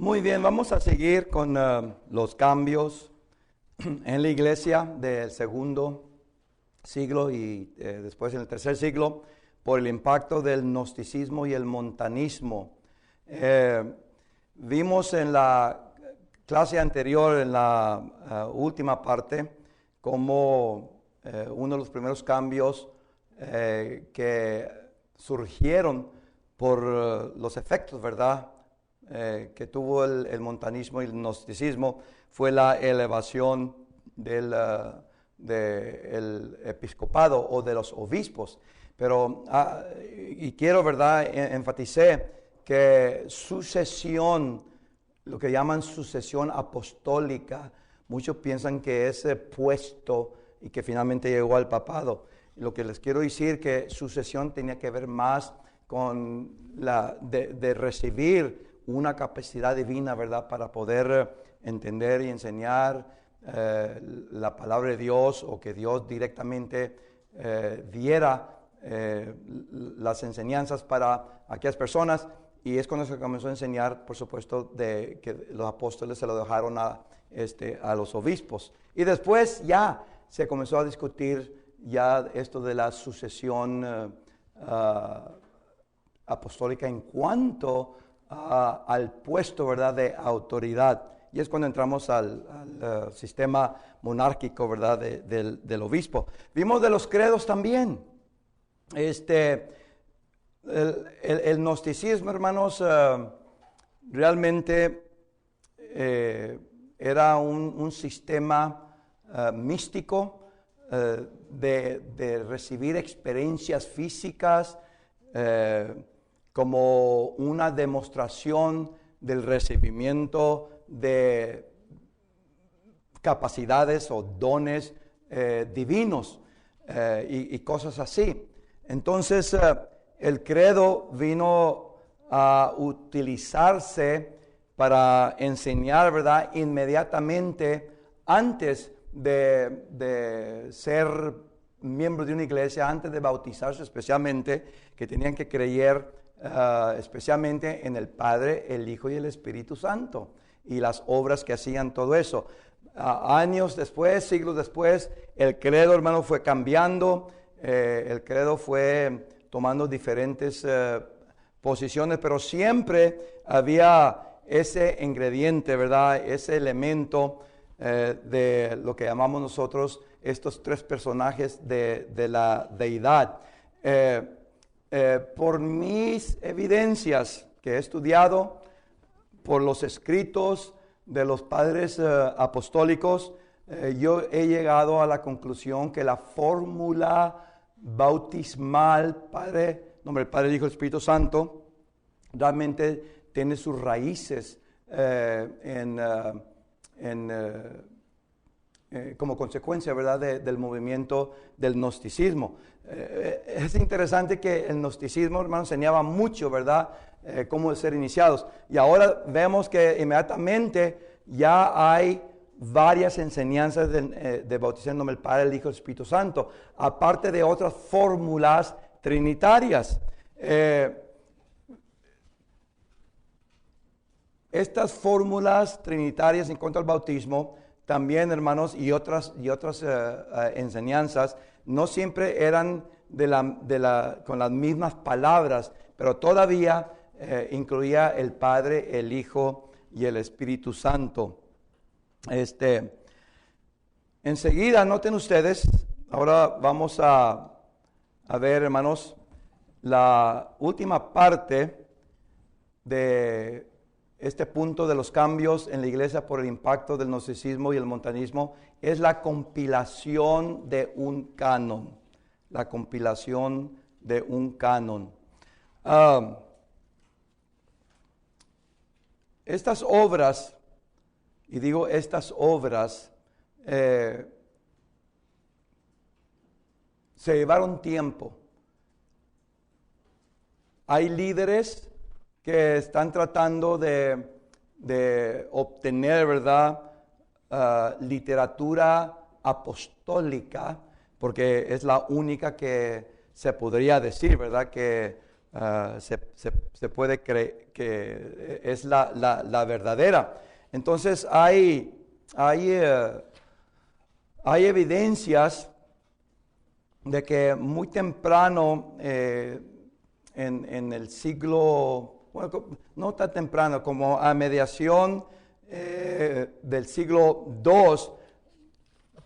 Muy bien, vamos a seguir con los cambios en la iglesia del segundo siglo y después en el tercer siglo por el impacto del gnosticismo y el montanismo. Vimos en la clase anterior, en la última parte, cómo uno de los primeros cambios que surgieron por los efectos, ¿verdad?, que tuvo el montanismo y el gnosticismo fue la elevación del episcopado o de los obispos. Pero, y quiero, ¿verdad?, enfaticé que sucesión, lo que llaman sucesión apostólica, muchos piensan que ese puesto y que finalmente llegó al papado. Lo que les quiero decir que sucesión tenía que ver más con de recibir una capacidad divina, ¿verdad?, para poder entender y enseñar la palabra de Dios, o que Dios directamente diera las enseñanzas para aquellas personas. Y es cuando se comenzó a enseñar, por supuesto, de que los apóstoles se lo dejaron a los obispos. Y después ya se comenzó a discutir ya esto de la sucesión apostólica en cuanto al puesto, ¿verdad?, de autoridad. Y es cuando entramos al sistema monárquico, ¿verdad?, del obispo. Vimos de los credos también. El gnosticismo, hermanos, realmente era un sistema místico de recibir experiencias físicas como una demostración del recibimiento de capacidades o dones divinos y cosas así. Entonces, el credo vino a utilizarse para enseñar, ¿verdad?, inmediatamente antes de ser miembro de una iglesia, antes de bautizarse especialmente, que tenían que creer especialmente en el Padre, el Hijo y el Espíritu Santo, y las obras que hacían todo eso. Años después, siglos después, el credo, hermano, fue cambiando. El credo fue tomando diferentes posiciones, pero siempre había ese ingrediente, ¿verdad?, ese elemento de lo que llamamos nosotros estos tres personajes de la deidad. Por mis evidencias que he estudiado, por los escritos de los padres apostólicos, yo he llegado a la conclusión que la fórmula bautismal, el Padre, el Hijo y el Espíritu Santo, realmente tiene sus raíces como consecuencia, ¿verdad?, del movimiento del gnosticismo. Es interesante que el gnosticismo, hermano, enseñaba mucho, ¿verdad?, cómo ser iniciados. Y ahora vemos que inmediatamente ya hay varias enseñanzas de bautizar en nombre del Padre, el Hijo y el Espíritu Santo, aparte de otras fórmulas trinitarias. Estas fórmulas trinitarias en cuanto al bautismo, también, hermanos, y otras enseñanzas, no siempre eran con las mismas palabras, pero todavía incluía el Padre, el Hijo y el Espíritu Santo. Enseguida, noten ustedes, ahora vamos a ver, hermanos, la última parte de este punto de los cambios en la iglesia por el impacto del gnosticismo y el montanismo, es la compilación de un canon. La compilación de un canon. Estas obras, y digo estas obras, se llevaron tiempo. Hay líderes que están tratando de obtener, ¿verdad?, literatura apostólica, porque es la única que se podría decir, ¿verdad?, que se puede creer que es la verdadera. Entonces hay evidencias de que muy temprano en el siglo, bueno, no tan temprano, como a mediación del siglo II,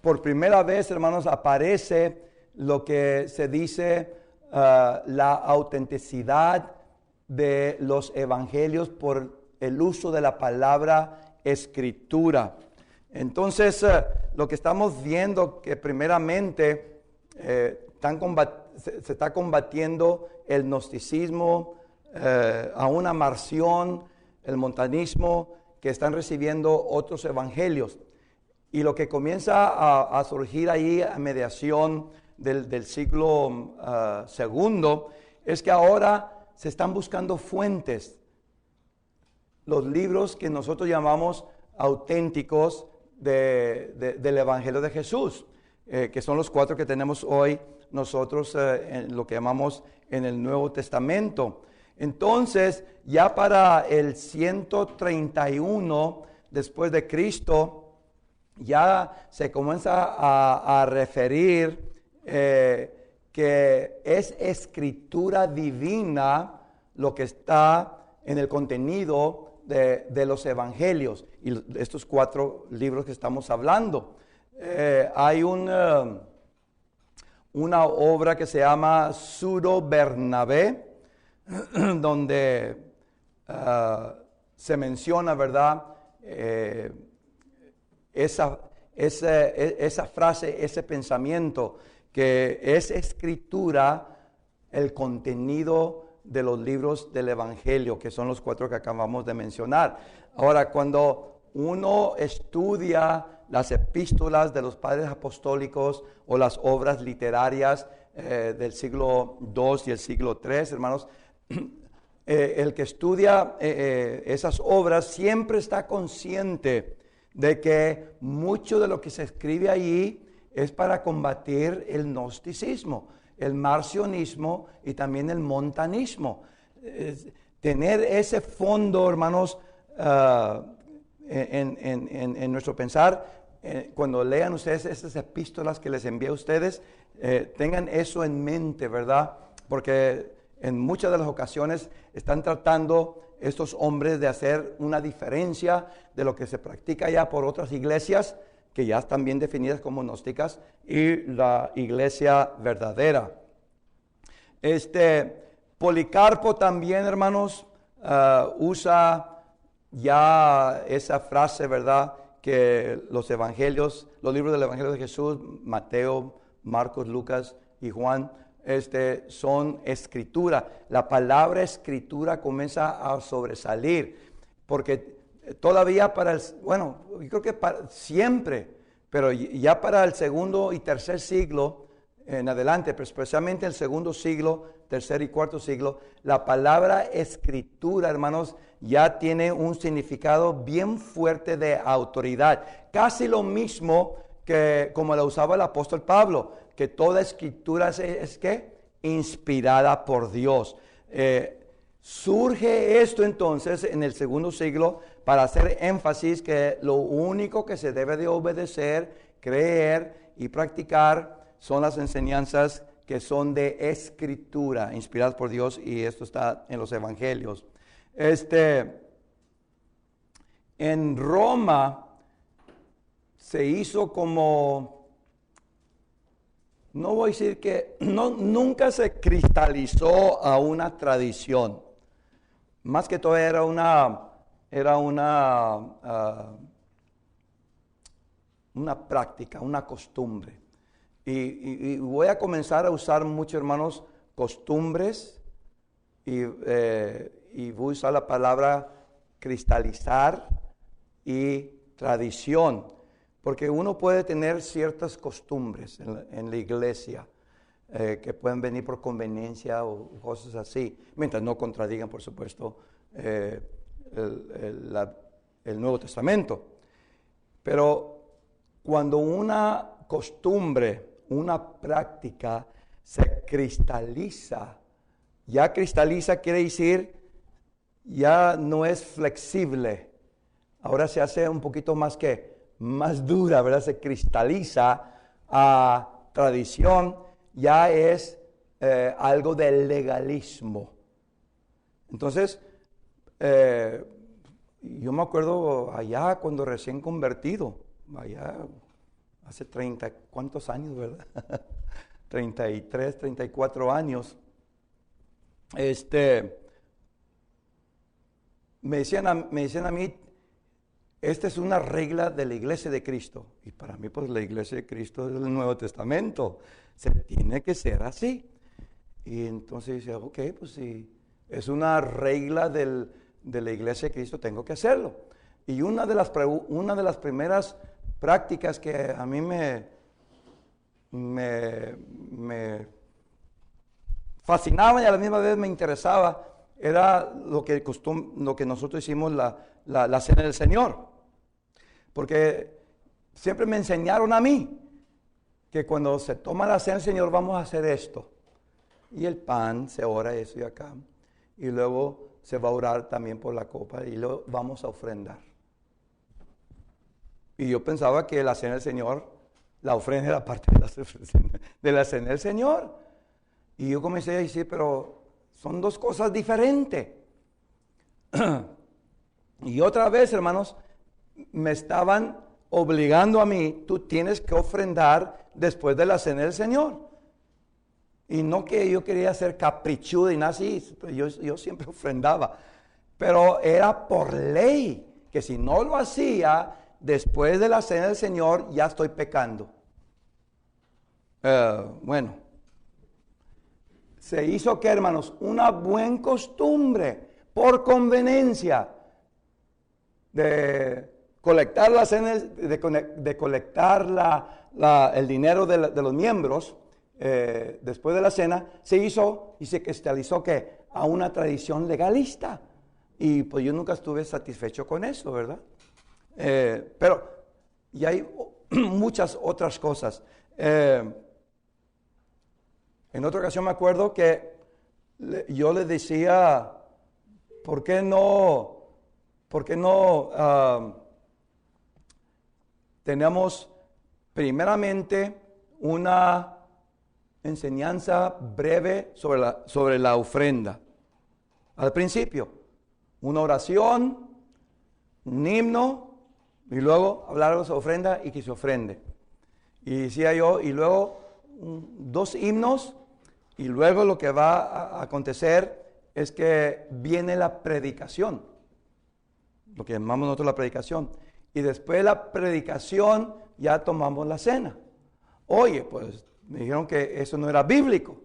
por primera vez, hermanos, aparece lo que se dice la autenticidad de los evangelios por el uso de la palabra escritura. Entonces, lo que estamos viendo que primeramente se está combatiendo el gnosticismo, aún a Marción, el montanismo, que están recibiendo otros evangelios. Y lo que comienza a surgir ahí a mediación del siglo II es que ahora se están buscando fuentes, los libros que nosotros llamamos auténticos del Evangelio de Jesús, que son los 4 que tenemos hoy nosotros en lo que llamamos en el Nuevo Testamento. Entonces, ya para el 131 después de Cristo, ya se comienza a referir que es escritura divina lo que está en el contenido de los evangelios y estos 4 libros que estamos hablando. Hay una obra que se llama Pseudo Bernabé, donde se menciona, ¿verdad? Esa frase, ese pensamiento, que es escritura el contenido de los libros del Evangelio, que son los 4 que acabamos de mencionar. Ahora, cuando uno estudia las epístolas de los padres apostólicos o las obras literarias del siglo II y el siglo III, hermanos, el que estudia esas obras siempre está consciente de que mucho de lo que se escribe allí es para combatir el gnosticismo, el marcionismo y también el montanismo. Tener ese fondo, hermanos, en nuestro pensar, cuando lean ustedes esas epístolas que les envié a ustedes, tengan eso en mente, ¿verdad? Porque en muchas de las ocasiones están tratando estos hombres de hacer una diferencia de lo que se practica ya por otras iglesias que ya están bien definidas como gnósticas y la iglesia verdadera. Policarpo también, hermanos, usa ya esa frase, ¿verdad? Que los evangelios, los libros del Evangelio de Jesús, Mateo, Marcos, Lucas y Juan, son escritura. La palabra escritura comienza a sobresalir, porque todavía yo creo que siempre, pero ya para el segundo y tercer siglo en adelante, pero especialmente el segundo siglo, tercer y cuarto siglo, la palabra escritura, hermanos, ya tiene un significado bien fuerte de autoridad. Casi lo mismo que como la usaba el apóstol Pablo, que toda escritura es ¿qué? Inspirada por Dios. Surge esto entonces en el segundo siglo para hacer énfasis que lo único que se debe de obedecer, creer y practicar son las enseñanzas que son de escritura, inspiradas por Dios, y esto está en los evangelios. En Roma se hizo como, no voy a decir que, nunca se cristalizó a una tradición. Más que todo era una práctica, una costumbre. Y voy a comenzar a usar mucho, hermanos, costumbres y voy a usar la palabra cristalizar y tradición, porque uno puede tener ciertas costumbres en la iglesia que pueden venir por conveniencia o cosas así, mientras no contradigan, por supuesto, el Nuevo Testamento. Pero cuando una costumbre, una práctica se cristaliza Ya cristaliza quiere decir, ya no es flexible. Ahora se hace un poquito más dura, ¿verdad? Se cristaliza a tradición, ya es algo del legalismo. Entonces, yo me acuerdo allá cuando recién convertido, allá hace 30, ¿cuántos años, verdad? 33, 34 años. Me decían a mí, esta es una regla de la Iglesia de Cristo. Y para mí, pues la Iglesia de Cristo es el Nuevo Testamento. Se tiene que ser así. Y entonces dice, ok, pues si es una regla de la Iglesia de Cristo, tengo que hacerlo. Y una de las primeras prácticas que a mí me fascinaba y a la misma vez me interesaba era lo que nosotros hicimos la Cena del Señor. Porque siempre me enseñaron a mí que cuando se toma la Cena del Señor vamos a hacer esto. Y el pan, se ora eso y acá. Y luego se va a orar también por la copa y luego vamos a ofrendar. Y yo pensaba que la Cena del Señor, la ofrenda era parte de la Cena del Señor. Y yo comencé a decir, pero son dos cosas diferentes. Y otra vez, hermanos, me estaban obligando a mí, tú tienes que ofrendar después de la Cena del Señor. Y no que yo quería ser caprichudo y nada así, yo siempre ofrendaba. Pero era por ley, que si no lo hacía después de la Cena del Señor, ya estoy pecando. Bueno, se hizo que, hermanos, una buena costumbre, por conveniencia, de colectar la cena, de colectar el dinero de los miembros después de la cena, se hizo y se cristalizó que a una tradición legalista. Y pues yo nunca estuve satisfecho con eso, ¿verdad? Pero y hay muchas otras cosas. En otra ocasión me acuerdo que yo le decía, ¿por qué no tenemos primeramente una enseñanza breve sobre la ofrenda? Al principio, una oración, un himno, y luego hablar de su ofrenda y que se ofrende. Y decía yo, y luego 2 himnos, y luego lo que va a acontecer es que viene la predicación, lo que llamamos nosotros la predicación. Y después de la predicación ya tomamos la cena. Oye, pues me dijeron que eso no era bíblico.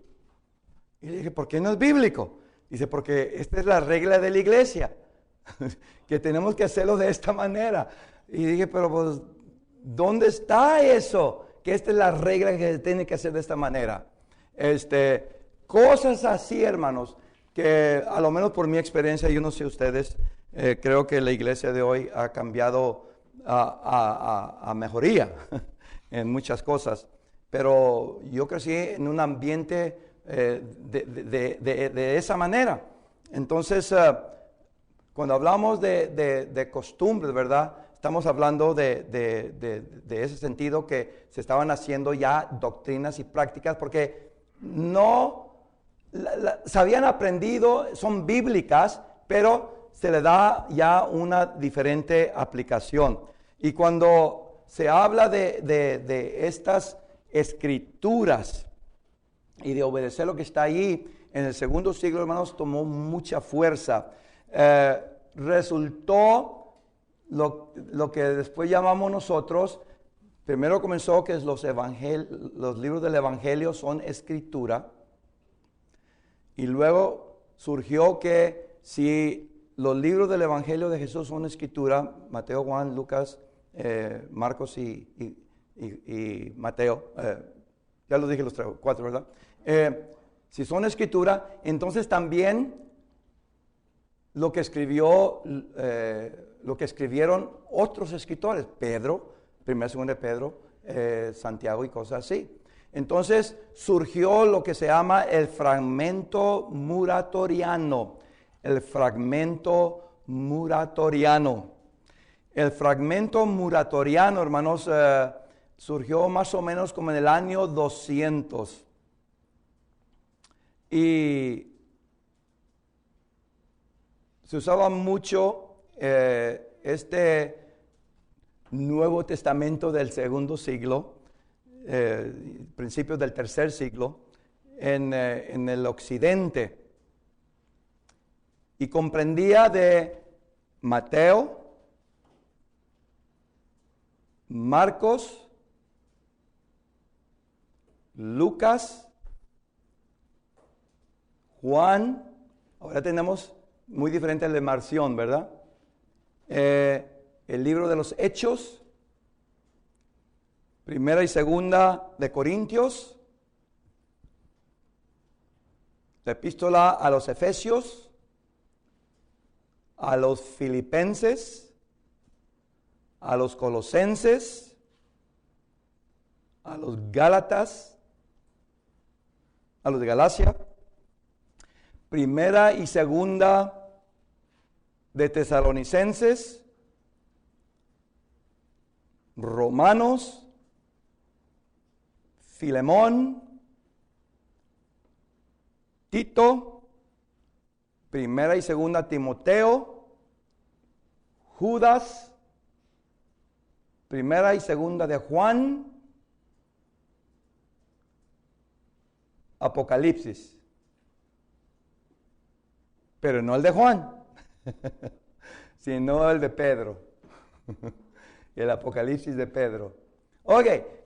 Y le dije, ¿por qué no es bíblico? Dice, porque esta es la regla de la iglesia, que tenemos que hacerlo de esta manera. Y dije, pero pues, ¿dónde está eso? Que esta es la regla que se tiene que hacer de esta manera. Cosas así, hermanos, que a lo menos por mi experiencia, yo no sé ustedes, creo que la iglesia de hoy ha cambiado a mejoría en muchas cosas. Pero yo crecí en un ambiente de esa manera. Entonces, cuando hablamos de costumbres, ¿verdad? Estamos hablando de ese sentido que se estaban haciendo ya doctrinas y prácticas porque no se habían aprendido, son bíblicas, pero se le da ya una diferente aplicación. Y cuando se habla de estas escrituras y de obedecer lo que está ahí, en el segundo siglo, hermanos, tomó mucha fuerza. Resultó lo que después llamamos nosotros, primero comenzó que los libros del Evangelio son escritura, y luego surgió que si los libros del Evangelio de Jesús son escritura, Mateo, Juan, Lucas, Marcos y Mateo, ya lo dije los 4, ¿verdad? Si son escritura, entonces también lo que escribieron otros escritores, Pedro, 1 y 2 de Pedro, Santiago y cosas así. Entonces surgió lo que se llama el fragmento muratoriano. El fragmento muratoriano. El fragmento muratoriano, hermanos, surgió más o menos como en el año 200. Y se usaba mucho este Nuevo Testamento del segundo siglo, principios del tercer siglo, en el occidente. Y comprendía de Mateo, Marcos, Lucas, Juan. Ahora tenemos muy diferente el de Marción, ¿verdad? El libro de los Hechos, primera y segunda de Corintios, la epístola a los Efesios, a los Filipenses, a los Colosenses, a los Gálatas, a los de Galacia, primera y segunda de Tesalonicenses, Romanos, Filemón, Tito, primera y segunda Timoteo, Judas, primera y segunda de Juan, Apocalipsis. Pero no el de Juan, sino el de Pedro. El Apocalipsis de Pedro. Ok,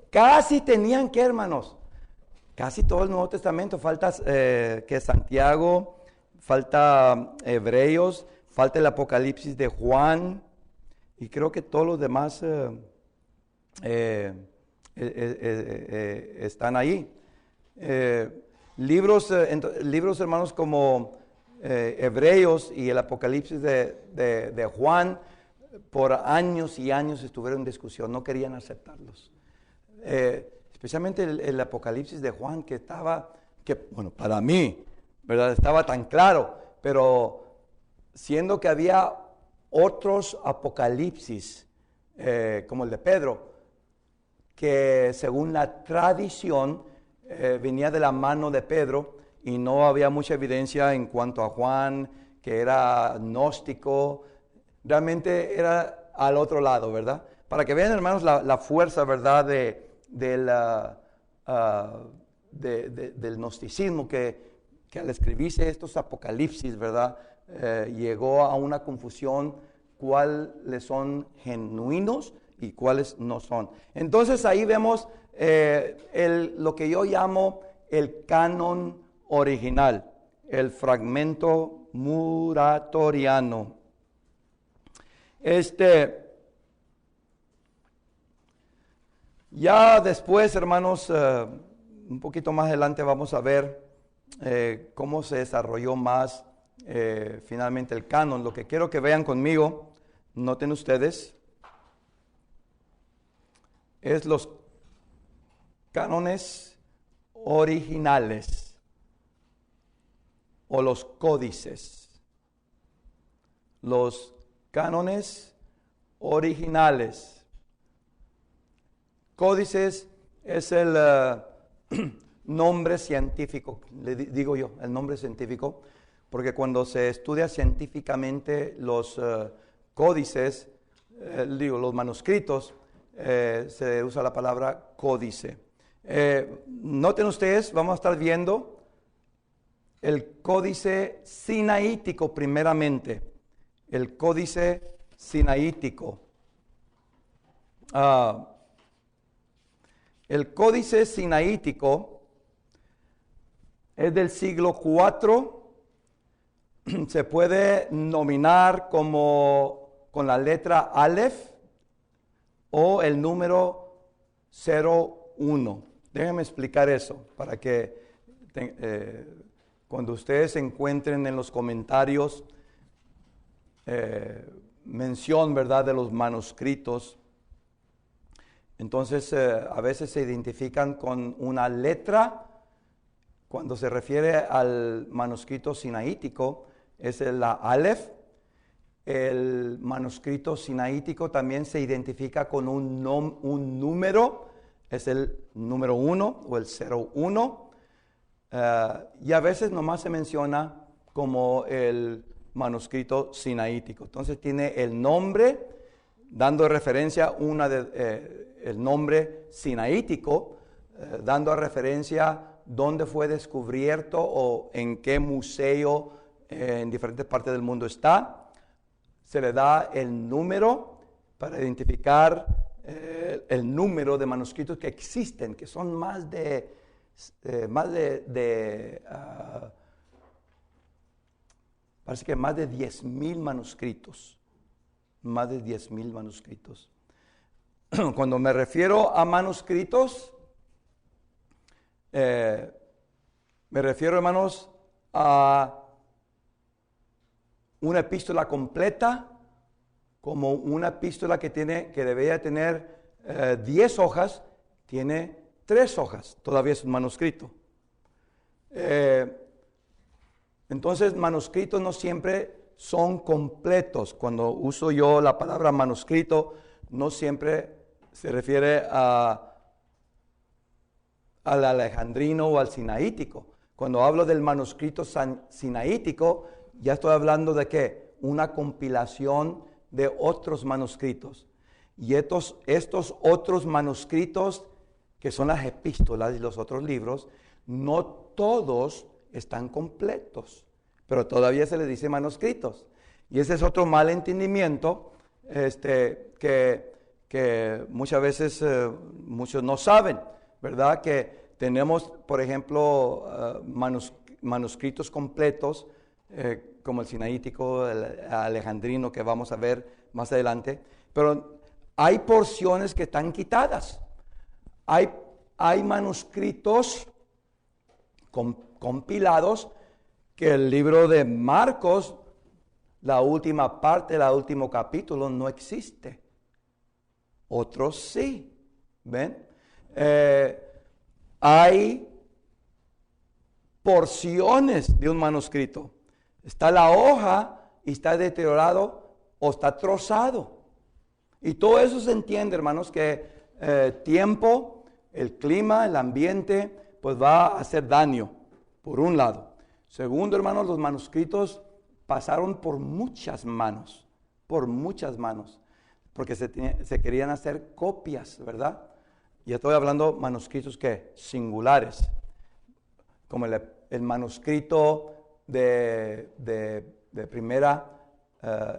casi tenían que, hermanos, casi todo el Nuevo Testamento. Falta que Santiago, falta Hebreos, falta el Apocalipsis de Juan, y creo que todos los demás están ahí. Libros, hermanos, como Hebreos y el Apocalipsis de Juan, por años y años estuvieron en discusión, no querían aceptarlos. Especialmente el Apocalipsis de Juan, bueno, para mí, ¿verdad? Estaba tan claro, pero siendo que había otros apocalipsis, como el de Pedro, que según la tradición venía de la mano de Pedro, y no había mucha evidencia en cuanto a Juan, que era gnóstico, realmente era al otro lado, ¿verdad? Para que vean, hermanos, la fuerza, ¿verdad?, del gnosticismo, que al escribirse estos apocalipsis, ¿verdad?, llegó a una confusión cuáles son genuinos y cuáles no son. Entonces ahí vemos lo que yo llamo el canon original, el fragmento muratoriano. Ya después, hermanos, un poquito más adelante vamos a ver cómo se desarrolló más finalmente el canon. Lo que quiero que vean conmigo, noten ustedes, es los cánones originales o los códices. Los cánones originales. Códices es el nombre científico, le digo yo, el nombre científico, porque cuando se estudia científicamente los códices, los manuscritos, se usa la palabra códice. Noten ustedes, vamos a estar viendo el códice sinaítico primeramente. El códice sinaítico. El códice sinaítico es del siglo IV. Se puede nominar como con la letra Aleph o el número 01. Déjenme explicar eso para que cuando ustedes se encuentren en los comentarios mención, ¿verdad?, de los manuscritos. Entonces, a veces se identifican con una letra. Cuando se refiere al manuscrito sinaítico, es la Aleph. El manuscrito sinaítico también se identifica con un número, es el número 1 o el 01. Y a veces nomás se menciona como el manuscrito sinaítico. Entonces tiene el nombre, dando referencia el nombre sinaítico, dando referencia dónde fue descubierto o en qué museo en diferentes partes del mundo está. Se le da el número para identificar el número de manuscritos que existen, que son parece que más de 10,000 manuscritos. Más de 10,000 manuscritos. Cuando me refiero a manuscritos, me refiero, hermanos, a una epístola completa, como una epístola que debería tener 10 hojas, tiene 3 hojas, todavía es un manuscrito. Entonces, manuscritos no siempre son completos. Cuando uso yo la palabra manuscrito, no siempre se refiere al alejandrino o al sinaítico. Cuando hablo del manuscrito sinaítico, ya estoy hablando de ¿qué? Una compilación de otros manuscritos. Y estos otros manuscritos, que son las epístolas y los otros libros, no todos están completos, pero todavía se les dice manuscritos. Y ese es otro mal entendimiento que muchas veces muchos no saben, ¿verdad? Que tenemos, por ejemplo, manuscritos completos, como el sinaítico, el alejandrino, que vamos a ver más adelante, pero hay porciones que están quitadas. Hay manuscritos compilados que el libro de Marcos, la última parte, el último capítulo, no existe. Otros sí, ¿ven? Hay porciones de un manuscrito. Está la hoja y está deteriorado o está trozado. Y todo eso se entiende, hermanos, que tiempo, el clima, el ambiente, pues va a hacer daño, por un lado. Segundo, hermanos, los manuscritos pasaron por muchas manos, porque se querían hacer copias, ¿verdad? Y estoy hablando manuscritos que singulares, como el manuscrito de Primera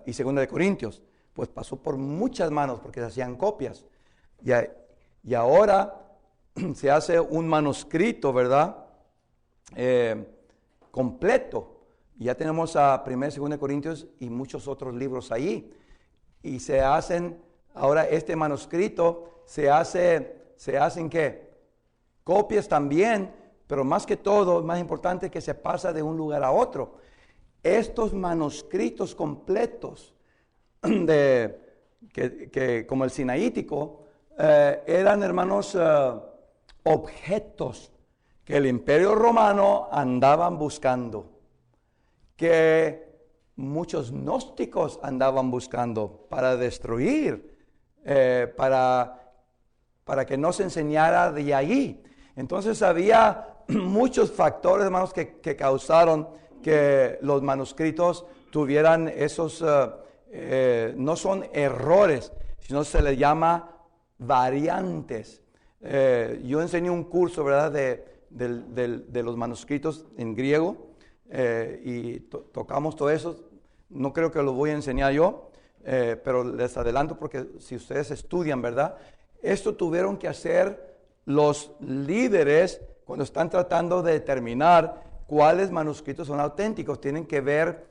y Segunda de Corintios, pues pasó por muchas manos porque se hacían copias. Y ahora se hace un manuscrito, ¿verdad? Completo. Ya tenemos a Primera y Segunda de Corintios y muchos otros libros ahí. Y se hacen, ahora este manuscrito se hacen ¿qué? Copias también, pero más que todo, más importante, que se pasa de un lugar a otro. Estos manuscritos completos como el sinaítico, eran, hermanos, objetos que el Imperio Romano andaban buscando, que muchos gnósticos andaban buscando para destruir, para que no se enseñara de ahí. Entonces había muchos factores, hermanos, que causaron que los manuscritos tuvieran esos, no son errores, sino se les llama variantes. Yo enseñé un curso, ¿verdad?, de los manuscritos en griego, y tocamos todo eso. No creo que lo voy a enseñar yo, pero les adelanto porque si ustedes estudian, ¿verdad?, esto tuvieron que hacer los líderes cuando están tratando de determinar cuáles manuscritos son auténticos. Tienen que ver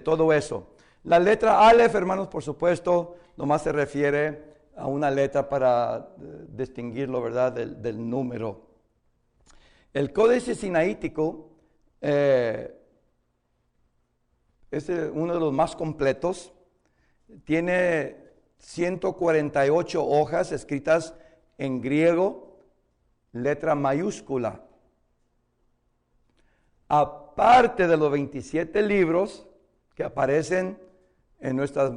todo eso. La letra Aleph, hermanos, por supuesto, nomás se refiere a una letra para distinguirlo, ¿verdad?, del número. El Códice Sinaítico es uno de los más completos. Tiene 148 hojas escritas en griego, letra mayúscula. Aparte de los 27 libros que aparecen en nuestras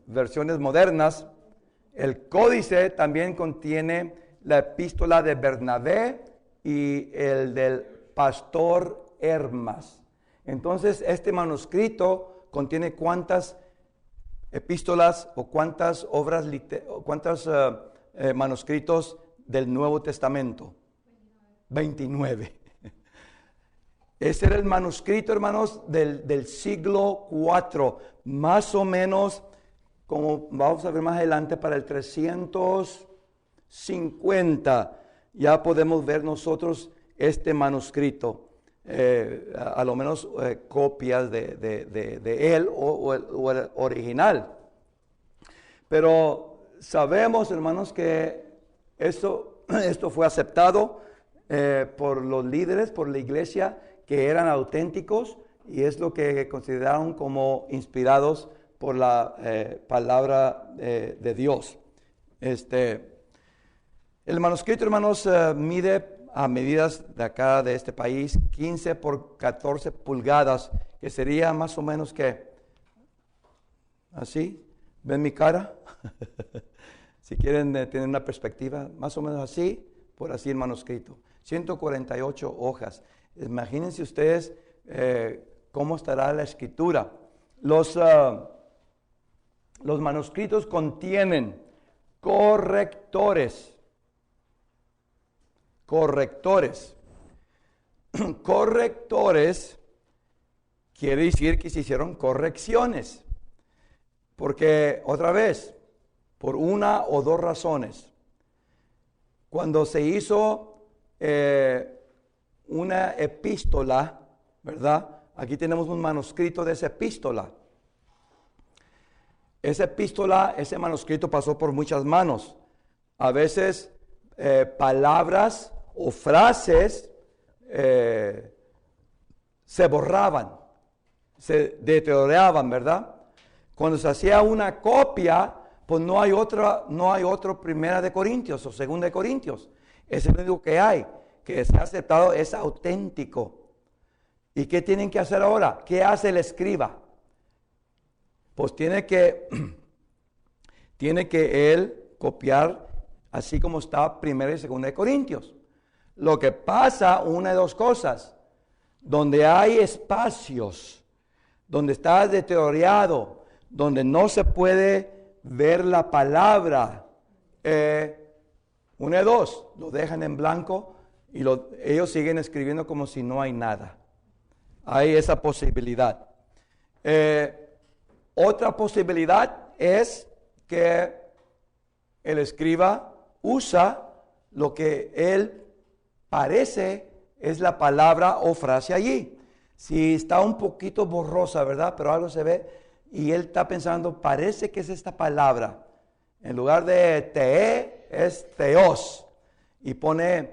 versiones modernas, el códice también contiene la epístola de Bernabé y el del pastor Hermas. Entonces, este manuscrito contiene cuántas epístolas o cuántas obras, cuántos manuscritos del Nuevo Testamento. 29. Ese era el manuscrito, hermanos, del siglo IV, más o menos, como vamos a ver más adelante, para el 350. Ya podemos ver nosotros este manuscrito, a lo menos copias de él o el original. Pero sabemos, hermanos, que esto fue aceptado por los líderes, por la iglesia, que eran auténticos, y es lo que consideraron como inspirados por la palabra de Dios. El manuscrito, hermanos, mide a medidas de acá, de este país, 15 por 14 pulgadas, que sería más o menos que, así, ¿ven mi cara? Si quieren tener una perspectiva, más o menos así, por así el manuscrito. 148 hojas. Imagínense ustedes cómo estará la escritura. Los manuscritos contienen correctores. Correctores quiere decir que se hicieron correcciones. Porque, otra vez, por una o dos razones. Cuando se hizo una epístola, ¿verdad? Aquí tenemos un manuscrito de esa epístola. Esa epístola, ese manuscrito pasó por muchas manos. A veces palabras o frases se borraban, se deterioraban, ¿verdad? Cuando se hacía una copia, pues no hay otro Primera de Corintios o Segunda de Corintios. Es el único que hay, que se ha aceptado, es auténtico. ¿Y qué tienen que hacer ahora? ¿Qué hace el escriba? Pues tiene que él copiar así como está Primera y Segunda de Corintios. Lo que pasa, una de dos cosas, donde hay espacios, donde está deteriorado, donde no se puede ver la palabra, una de dos, lo dejan en blanco y ellos siguen escribiendo como si no hay nada. Hay esa posibilidad. Otra posibilidad es que el escriba usa lo que él parece es la palabra o frase allí. Si está un poquito borrosa, ¿verdad? Pero algo se ve y él está pensando, parece que es esta palabra. En lugar de te, es teos. Y pone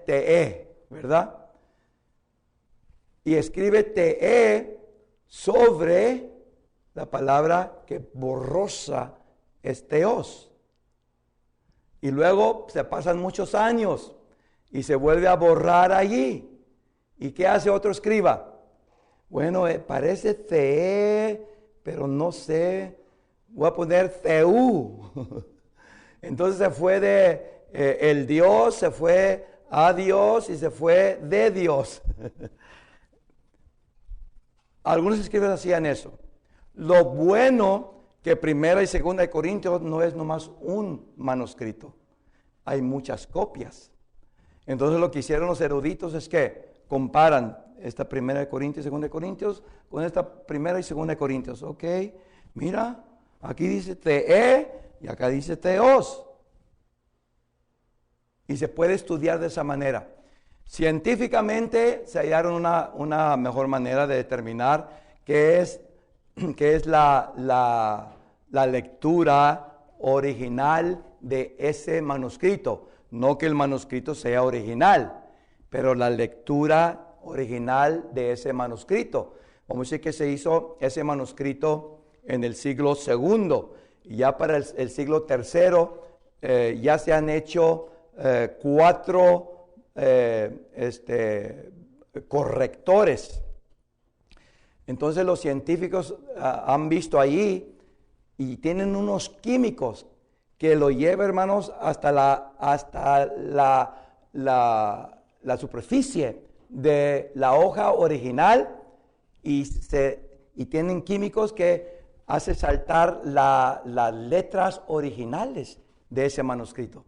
te, ¿verdad? Y escribe te sobre la palabra que borrosa es teos. Y luego se pasan muchos años y se vuelve a borrar allí. ¿Y qué hace otro escriba? Bueno, parece te, pero no sé, voy a poner teú. Entonces se fue de el Dios, se fue a Dios y se fue de Dios. Algunos escribas hacían eso. Lo bueno que Primera y Segunda de Corintios no es nomás un manuscrito. Hay muchas copias. Entonces lo que hicieron los eruditos es que comparan esta Primera de Corintios y Segunda de Corintios con esta Primera y Segunda de Corintios. Ok, mira, aquí dice te y acá dice teos. Y se puede estudiar de esa manera. Científicamente se hallaron una mejor manera de determinar qué es la lectura original de ese manuscrito. No que el manuscrito sea original, pero la lectura original de ese manuscrito. Vamos a decir que se hizo ese manuscrito en el siglo II. Y ya para el siglo III ya se han hecho 4 correctores. Entonces los científicos han visto ahí y tienen unos químicos que lo llevan, hermanos, hasta la superficie de la hoja original y tienen químicos que hacen saltar las letras originales de ese manuscrito.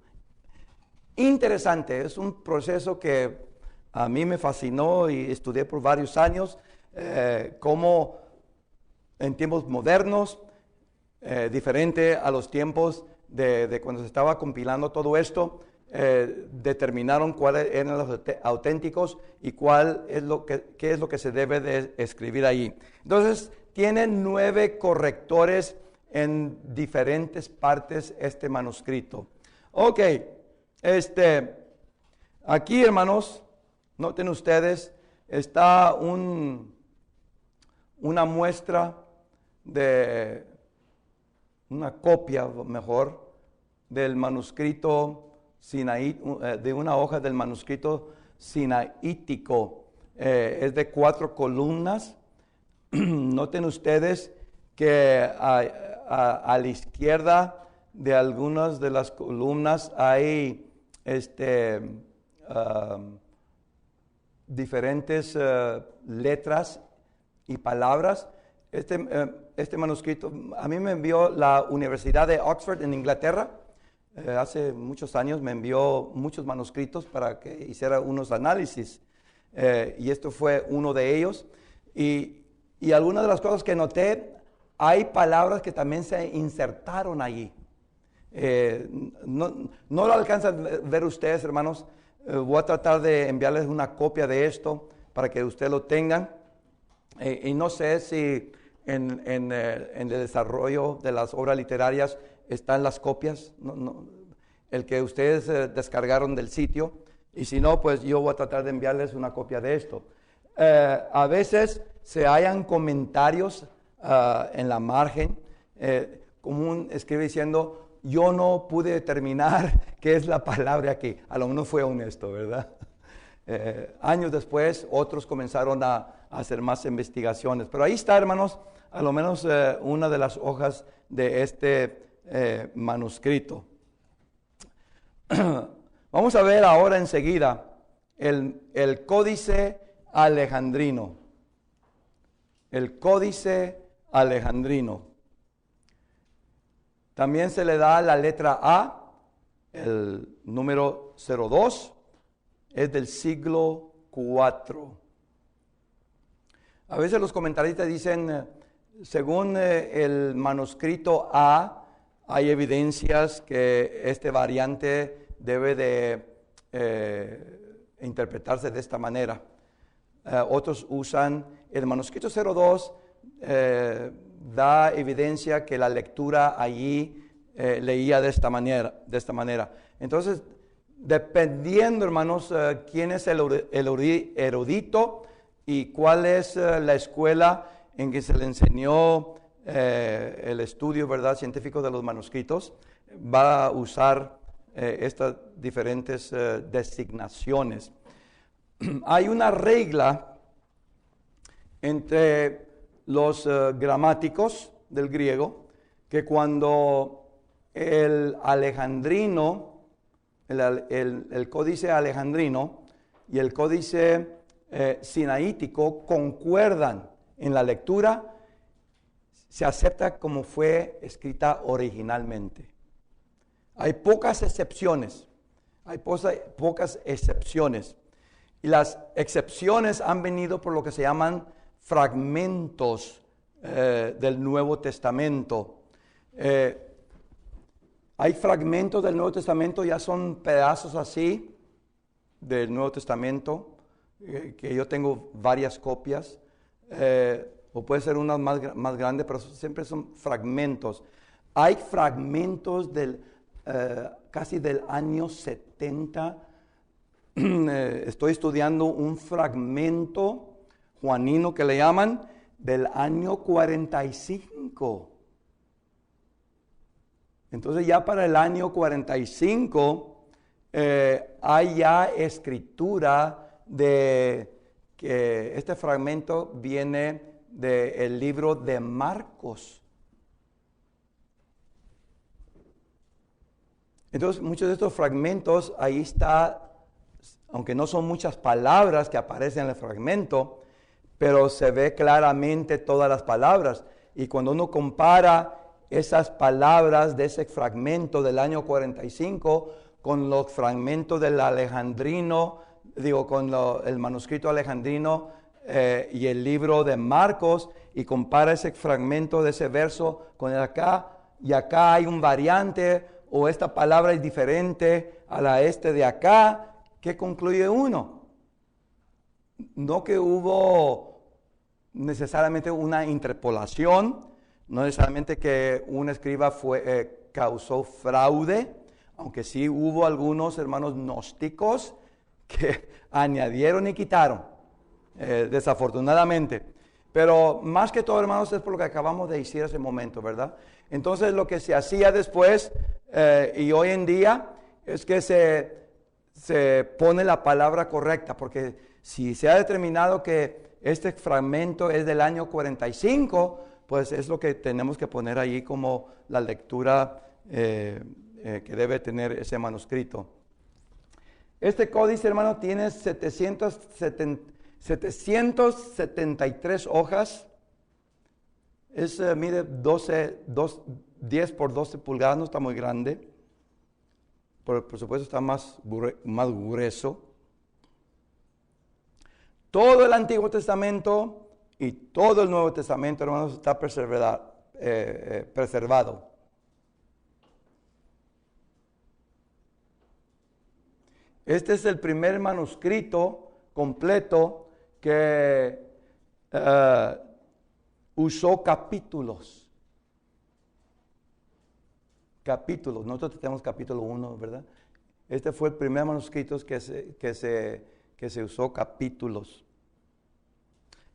Interesante, es un proceso que a mí me fascinó y estudié por varios años, cómo en tiempos modernos, diferente a los tiempos de cuando se estaba compilando todo esto, determinaron cuáles eran los auténticos y qué es lo que se debe de escribir ahí. Entonces, tienen 9 correctores en diferentes partes este manuscrito. Ok, aquí, hermanos, noten ustedes, está una muestra de una copia, mejor, del manuscrito de una hoja del manuscrito sinaítico. Es de 4 columnas. Noten ustedes que a la izquierda de algunas de las columnas hay diferentes letras y palabras. Este manuscrito a mí me envió la Universidad de Oxford en Inglaterra. Hace muchos años me envió muchos manuscritos para que hiciera unos análisis. Y esto fue uno de ellos. Y algunas de las cosas que noté, hay palabras que también se insertaron allí. No lo alcanzan a ver ustedes, hermanos. Voy a tratar de enviarles una copia de esto para que ustedes lo tengan. Y no sé si en el desarrollo de las obras literarias están las copias, el que ustedes descargaron del sitio. Y si no, pues yo voy a tratar de enviarles una copia de esto. A veces se hallan comentarios en la margen, como escribe diciendo, yo no pude determinar qué es la palabra aquí. A lo menos fue honesto, ¿verdad? Años después, otros comenzaron a hacer más investigaciones. Pero ahí está, hermanos, a lo menos una de las hojas de este manuscrito. Vamos a ver ahora enseguida el Códice Alejandrino. El Códice Alejandrino. También se le da la letra A, el número 02, es del siglo IV. A veces los comentaristas dicen, según el manuscrito A, hay evidencias que este variante debe de interpretarse de esta manera. Otros usan el manuscrito 02, da evidencia que la lectura allí leía de esta manera. Entonces, dependiendo, hermanos, quién es el erudito y cuál es la escuela en que se le enseñó el estudio, ¿verdad?, científico de los manuscritos, va a usar estas diferentes designaciones. Hay una regla entre los gramáticos del griego, que cuando el alejandrino, el códice alejandrino y el códice sinaítico concuerdan en la lectura, se acepta como fue escrita originalmente. Hay pocas excepciones, y las excepciones han venido por lo que se llaman fragmentos del Nuevo Testamento. Hay fragmentos del Nuevo Testamento, ya son pedazos así del Nuevo Testamento, que yo tengo varias copias, o puede ser una más grande, pero siempre son fragmentos. Hay fragmentos casi del año 70. Estoy estudiando un fragmento juanino que le llaman del año 45. Entonces ya para el año 45 hay ya escritura de que este fragmento viene del libro de Marcos. Entonces muchos de estos fragmentos, ahí está, aunque no son muchas palabras que aparecen en el fragmento, pero se ve claramente todas las palabras. Y cuando uno compara esas palabras de ese fragmento del año 45 con los fragmentos del alejandrino, con el manuscrito alejandrino y el libro de Marcos, y compara ese fragmento de ese verso con el acá, y acá hay un variante, o esta palabra es diferente a la de acá, ¿qué concluye uno? No que hubo necesariamente una interpolación, no necesariamente que un escriba causó fraude, aunque sí hubo algunos hermanos gnósticos que añadieron y quitaron, desafortunadamente. Pero más que todo, hermanos, es por lo que acabamos de decir hace un momento, ¿verdad? Entonces lo que se hacía después y hoy en día es que se pone la palabra correcta, porque si se ha determinado que este fragmento es del año 45, pues es lo que tenemos que poner ahí como la lectura que debe tener ese manuscrito. Este códice, hermano, tiene 773 hojas. Mide 10 por 12 pulgadas, no está muy grande. Por supuesto está más grueso. Todo el Antiguo Testamento y todo el Nuevo Testamento, hermanos, está preservado. Este es el primer manuscrito completo que usó capítulos. Nosotros tenemos capítulo 1, ¿verdad? Este fue el primer manuscrito que se usó capítulos.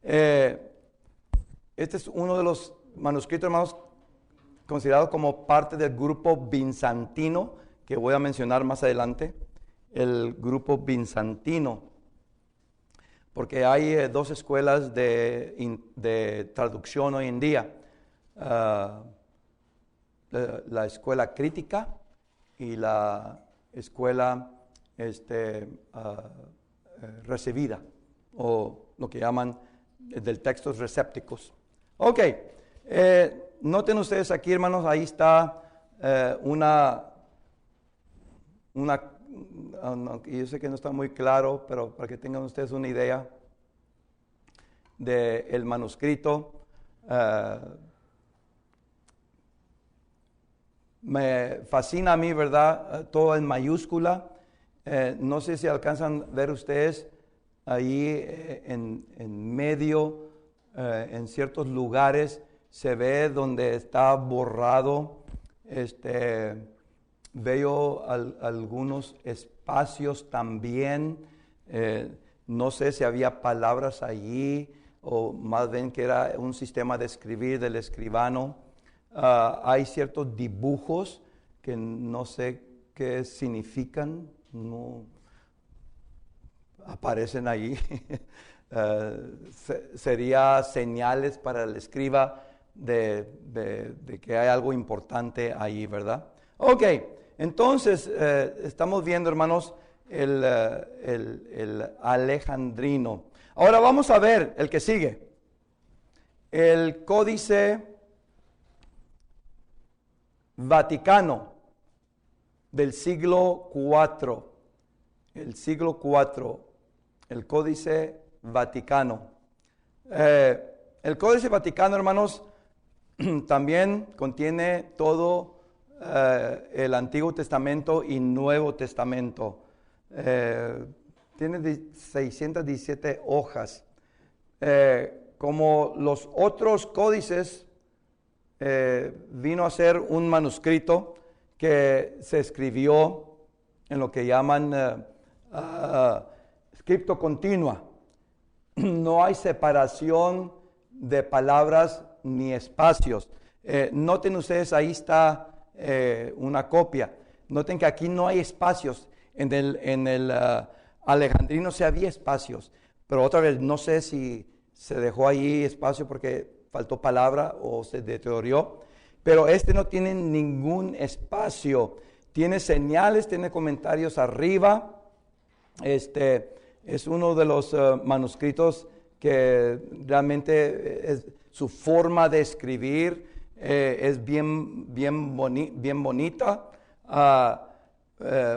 Este es uno de los manuscritos, hermanos, considerado como parte del grupo bizantino, que voy a mencionar más adelante, el grupo bizantino, porque hay dos escuelas de traducción hoy en día, la escuela crítica y la escuela recibida, o lo que llaman del textos recepticos. Ok, noten ustedes aquí, hermanos, ahí está yo sé que no está muy claro, pero para que tengan ustedes una idea del manuscrito. Me fascina a mí, ¿verdad? Todo en mayúscula. No sé si alcanzan a ver ustedes ahí en medio, en ciertos lugares, se ve donde está borrado. Veo algunos espacios también. No sé si había palabras allí o más bien que era un sistema de escribir del escribano. Hay ciertos dibujos que no sé qué significan, no aparecen allí. Sería señales para el escriba de que hay algo importante ahí, ¿verdad? Ok, entonces estamos viendo, hermanos, el alejandrino. Ahora vamos a ver el que sigue. El Códice Vaticano del siglo IV. El siglo IV. El Códice Vaticano. El Códice Vaticano, hermanos, también contiene todo el Antiguo Testamento y Nuevo Testamento. Tiene 617 hojas. Como los otros códices, vino a ser un manuscrito que se escribió en lo que llaman scripto continua. No hay separación de palabras ni espacios. Noten ustedes, ahí está una copia. Noten que aquí no hay espacios. En el alejandrino sí había espacios, pero otra vez no sé si se dejó ahí espacio porque faltó palabra o se deterioró. Pero este no tiene ningún espacio. Tiene señales, tiene comentarios arriba. Es uno de los manuscritos que realmente su forma de escribir es bien bonita.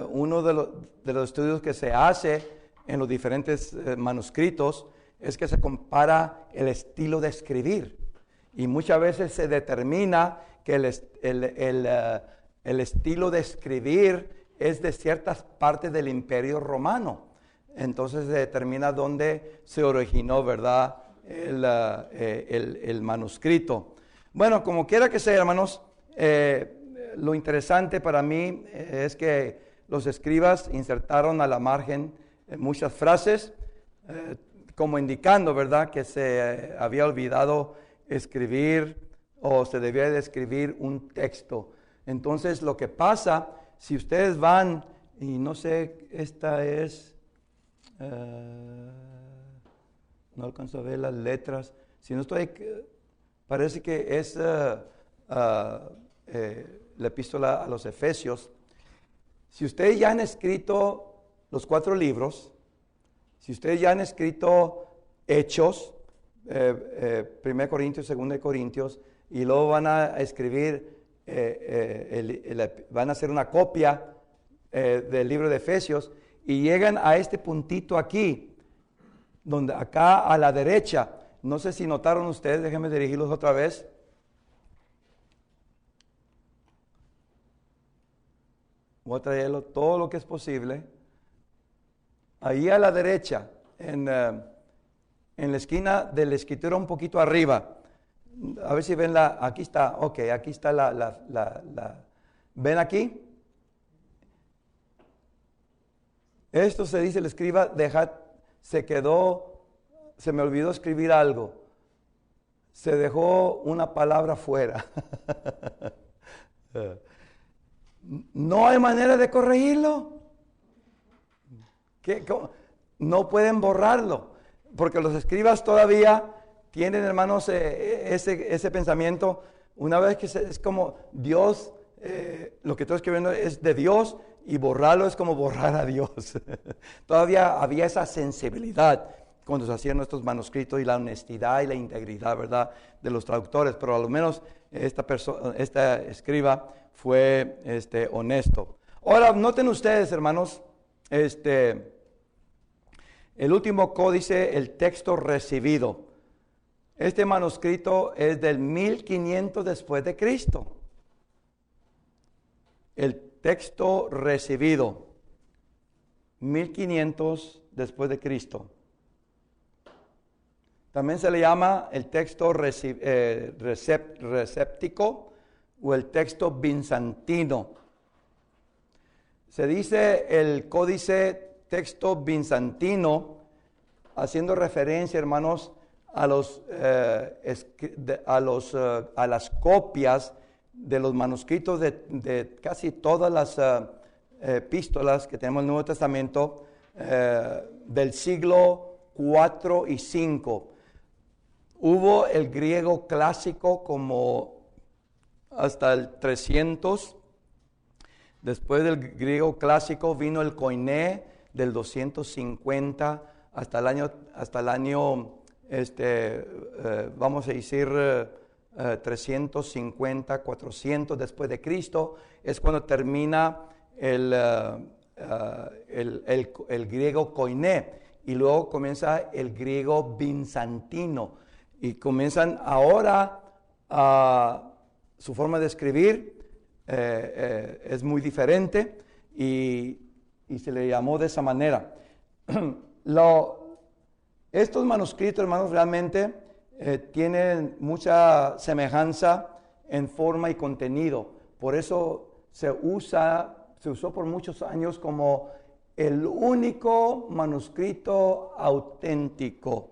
Uno de los estudios que se hace en los diferentes manuscritos es que se compara el estilo de escribir. Y muchas veces se determina que el estilo de escribir es de ciertas partes del Imperio Romano. Entonces se determina dónde se originó, ¿verdad?, el manuscrito. Bueno, como quiera que sea, hermanos, lo interesante para mí es que los escribas insertaron a la margen muchas frases, como indicando, ¿verdad?, que se había olvidado escribir o se debía de escribir un texto. Entonces, lo que pasa, si ustedes van, y no sé, esta es... no alcanzo a ver las letras. Si no estoy, parece que es la epístola a los Efesios. Si ustedes ya han escrito los 4 libros, si ustedes ya han escrito Hechos, 1 Corintios, 2 Corintios, y luego van a escribir, van a hacer una copia del libro de Efesios, y llegan a este puntito aquí, donde acá a la derecha, no sé si notaron ustedes, déjenme dirigirlos otra vez. Voy a traerlo todo lo que es posible. Ahí a la derecha, en la esquina de la escritura un poquito arriba. A ver si ven aquí está, ok, aquí está ¿ven aquí? Esto se dice, el escriba, se me olvidó escribir algo. Se dejó una palabra fuera. ¿No hay manera de corregirlo? No pueden borrarlo, porque los escribas todavía tienen, hermanos, ese pensamiento. Una vez que es como Dios, lo que estoy escribiendo es de Dios, y borrarlo es como borrar a Dios. Todavía había esa sensibilidad cuando se hacían nuestros manuscritos, y la honestidad y la integridad, ¿verdad?, de los traductores, pero a lo menos esta escriba fue honesto. Ahora, noten ustedes, hermanos, el último códice, el texto recibido. Este manuscrito es del 1500 después de Cristo. El texto recibido, 1500 después de Cristo. También se le llama el texto receptico o el texto bizantino. Se dice el códice texto bizantino haciendo referencia, hermanos, a las copias de los manuscritos de casi todas las epístolas que tenemos en el Nuevo Testamento del siglo IV y V. Hubo el griego clásico como hasta el 300. Después del griego clásico vino el koiné del 250 hasta el año vamos a decir 350, 400 después de Cristo. Es cuando termina el griego koiné, y luego comienza el griego bizantino, y comienzan ahora su forma de escribir es muy diferente, y se le llamó de esa manera. Estos manuscritos, hermanos, realmente tienen mucha semejanza en forma y contenido. Por eso se usó por muchos años como el único manuscrito auténtico,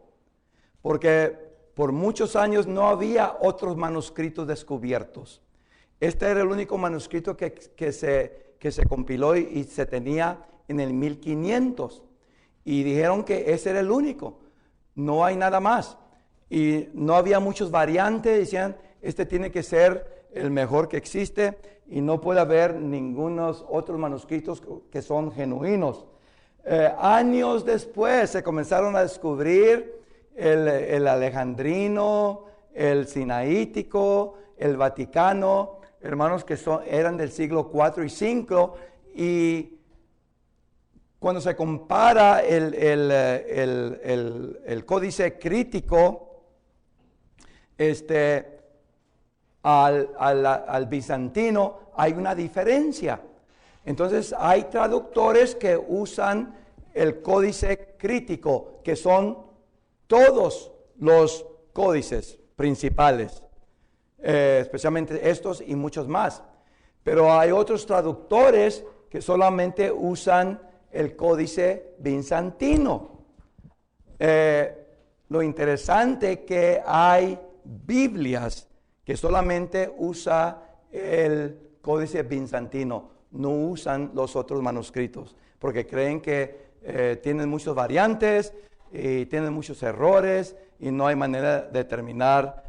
porque por muchos años no había otros manuscritos descubiertos. Este era el único manuscrito que se compiló y se tenía en el 1500. Y dijeron que ese era el único, no hay nada más. Y no había muchos variantes, decían, este tiene que ser el mejor que existe y no puede haber ningunos otros manuscritos que son genuinos. Años después se comenzaron a descubrir el alejandrino, el sinaítico, el vaticano, hermanos que eran del siglo IV y V, y cuando se compara el códice crítico al bizantino, hay una diferencia. Entonces hay traductores que usan el códice crítico, que son todos los códices principales, especialmente estos y muchos más. Pero hay otros traductores que solamente usan el códice bizantino. Lo interesante que hay Biblias que solamente usa el códice bizantino, no usan los otros manuscritos, porque creen que tienen muchas variantes y tienen muchos errores y no hay manera de determinar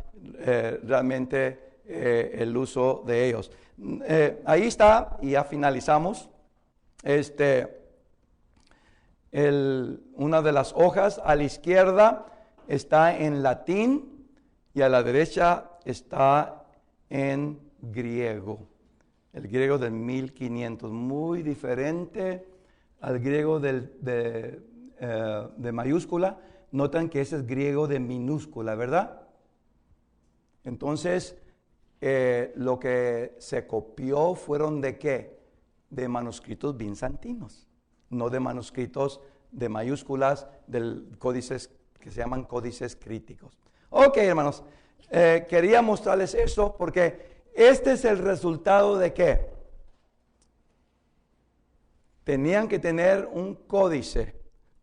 realmente el uso de ellos. Ahí está, y ya finalizamos. Una de las hojas a la izquierda está en latín y a la derecha está en griego. El griego del 1500, muy diferente al griego de mayúscula. Notan que ese es griego de minúscula, ¿verdad? Entonces, lo que se copió fueron ¿de qué? De manuscritos bizantinos, no de manuscritos de mayúsculas, de códices que se llaman códices críticos. Ok, hermanos, quería mostrarles esto porque este es el resultado de qué. Tenían que tener un códice,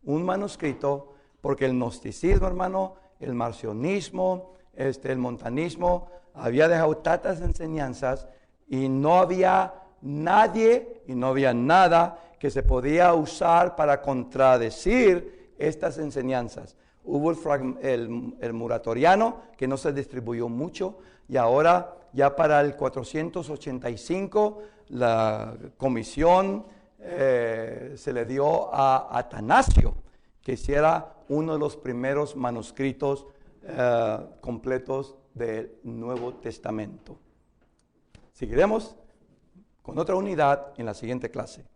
un manuscrito, porque el gnosticismo, hermano, el marcionismo, el montanismo, había dejado tantas enseñanzas y no había nadie y no había nada que se podía usar para contradecir estas enseñanzas. Hubo el muratoriano, que no se distribuyó mucho, y ahora ya para el 485 la comisión se le dio a Atanasio, que hiciera uno de los primeros manuscritos completos del Nuevo Testamento. Seguiremos con otra unidad en la siguiente clase.